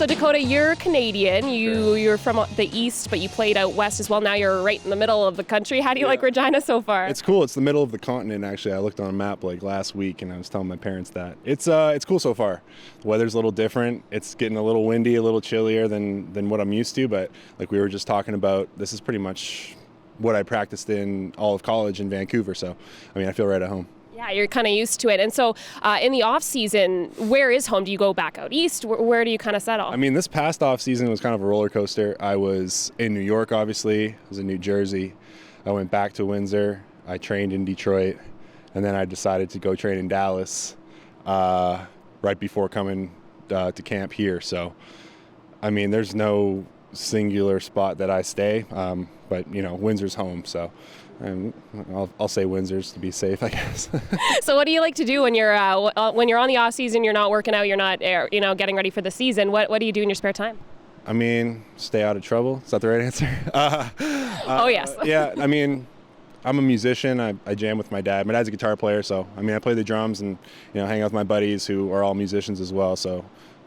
Dakoda, you're Canadian. You're from the east, but you played out west as well. Now you're right in the middle of the country. How do you like Regina so far? It's cool. It's the middle of the continent, actually. I looked on a map like last week, and I was telling my parents that. It's cool so far. The weather's a little different. It's getting a little windy, a little chillier than what I'm used to, but like we were just talking about, this is pretty much what I practiced in all of college in Vancouver. So, I mean, I feel right at home. Yeah, you're kind of used to it. And so in the off season, where is home? Do you go back out east? Where do you kind of settle? I mean, this past off season was kind of a roller coaster. I was in New York, obviously. I was in New Jersey. I went back to Windsor. I trained in Detroit. And then I decided to go train in Dallas right before coming to camp here. So, I mean, there's no singular spot that I stay, but, you know, Windsor's home. So I'll say Windsor's to be safe, I guess. So what do you like to do when you're on the off season? You're not working out. You're not getting ready for the season. What do you do in your spare time? I mean, stay out of trouble. Is that the right answer? Oh yes. Yeah. I mean, I'm a musician. I jam with my dad. My dad's a guitar player, so I mean, I play the drums and hang out with my buddies who are all musicians as well. So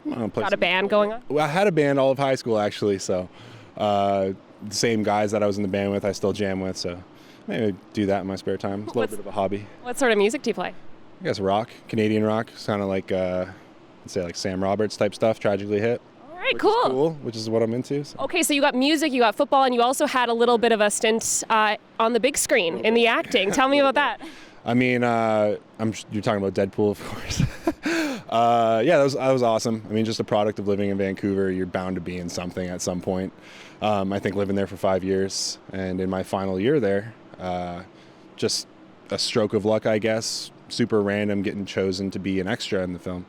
got a band going on? Well, I had a band all of high school actually. So the same guys that I was in the band with, I still jam with. So maybe do that in my spare time. It's a little bit of a hobby. What sort of music do you play? I guess rock, Canadian rock. It's kind of like, let's say like Sam Roberts type stuff, Tragically Hip. All right, cool. Which is what I'm into. So. Okay, so you got music, you got football, and you also had a little bit of a stint on the big screen in the acting. Tell me about that. I mean, you're talking about Deadpool, of course. Yeah, that was awesome. I mean, just a product of living in Vancouver. You're bound to be in something at some point. I think living there for 5 years, and in my final year there, just a stroke of luck, I guess, super random, getting chosen to be an extra in the film.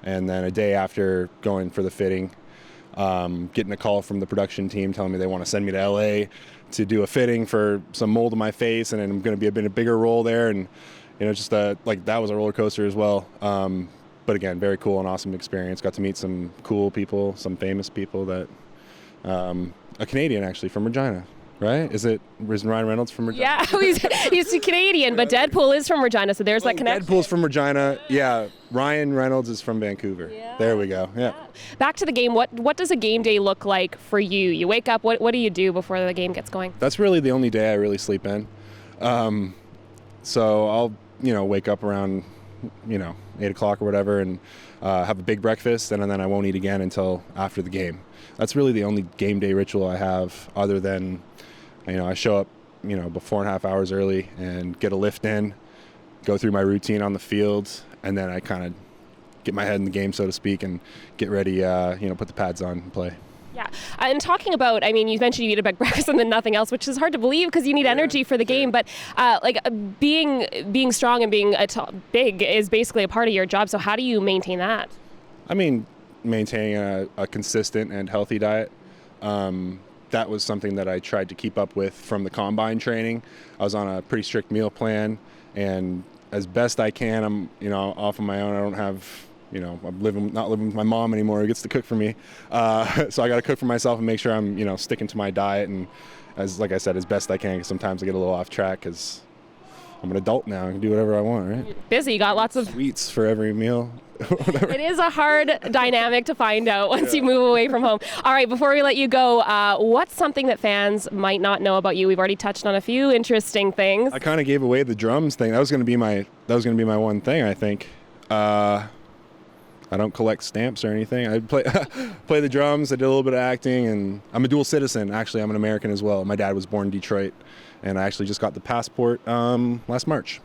And then a day after going for the fitting, getting a call from the production team telling me they want to send me to LA to do a fitting for some mold in my face, and I'm going to be a bigger role there. And just like that was a roller coaster as well. But again, very cool and awesome experience. Got to meet some cool people, some famous people that a Canadian actually from Regina. Right? Is Ryan Reynolds from Regina? Yeah, he's Canadian, but Deadpool is from Regina, so there's that connection. Deadpool's from Regina. Yeah, Ryan Reynolds is from Vancouver. Yeah. There we go. Yeah. Back to the game. What does a game day look like for you? You wake up. What do you do before the game gets going? That's really the only day I really sleep in. So I'll wake up around 8 o'clock or whatever and have a big breakfast, and then I won't eat again until after the game. That's really the only game day ritual I have, other than I show up, before 4.5 hours early and get a lift in, go through my routine on the field, and then I kind of get my head in the game, so to speak, and get ready, put the pads on and play. Yeah, and talking about, you mentioned you eat a big breakfast and then nothing else, which is hard to believe because you need energy for the game, but being strong and being big is basically a part of your job, so how do you maintain that? I mean, maintaining a consistent and healthy diet. That was something that I tried to keep up with from the combine training. I was on a pretty strict meal plan, and as best I can, I'm off on my own. I don't have I'm not living with my mom anymore who gets to cook for me. So I got to cook for myself and make sure I'm sticking to my diet, and like I said, as best I can, because sometimes I get a little off track because I'm an adult now. I can do whatever I want, right? You're busy. You got lots of sweets for every meal. It is a hard dynamic to find out once you move away from home. All right, before we let you go, what's something that fans might not know about you? We've already touched on a few interesting things. I kind of gave away the drums thing. That was going to be my one thing, I think. I don't collect stamps or anything. I play the drums. I did a little bit of acting, and I'm a dual citizen. Actually, I'm an American as well. My dad was born in Detroit, and I actually just got the passport last March.